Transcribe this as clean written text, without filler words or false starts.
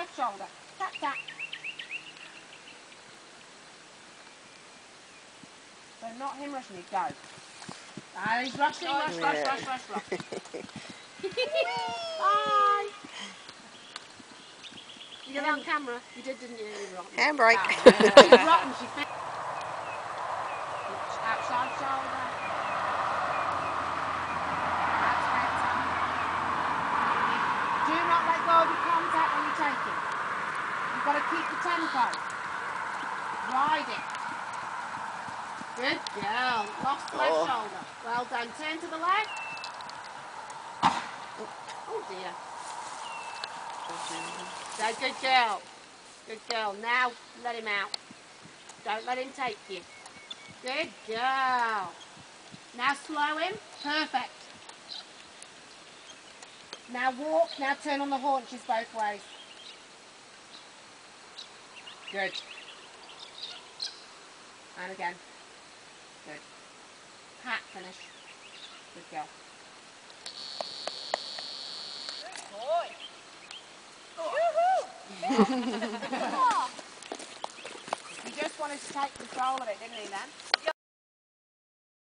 left shoulder. Tap, tap. So not him rushing you, go. Ah, he's rushing, rush. Bye. You get on camera? You did, didn't you? You rotten. Handbrake. She's rotten, she fit. Outside shoulder. That's better. Do not let go of your contact when you're taking. You've got to keep the tempo. Ride it. Good girl. Lost the left shoulder. Well done. Turn to the left. Oh dear. So good girl. Good girl. Now let him out. Don't let him take you. Good girl. Now slow him. Perfect. Now walk. Now turn on the haunches both ways. Good. And again. Good. Pat finish. Good girl. Good boy. Woohoo! He just wanted to take control of it, didn't he then?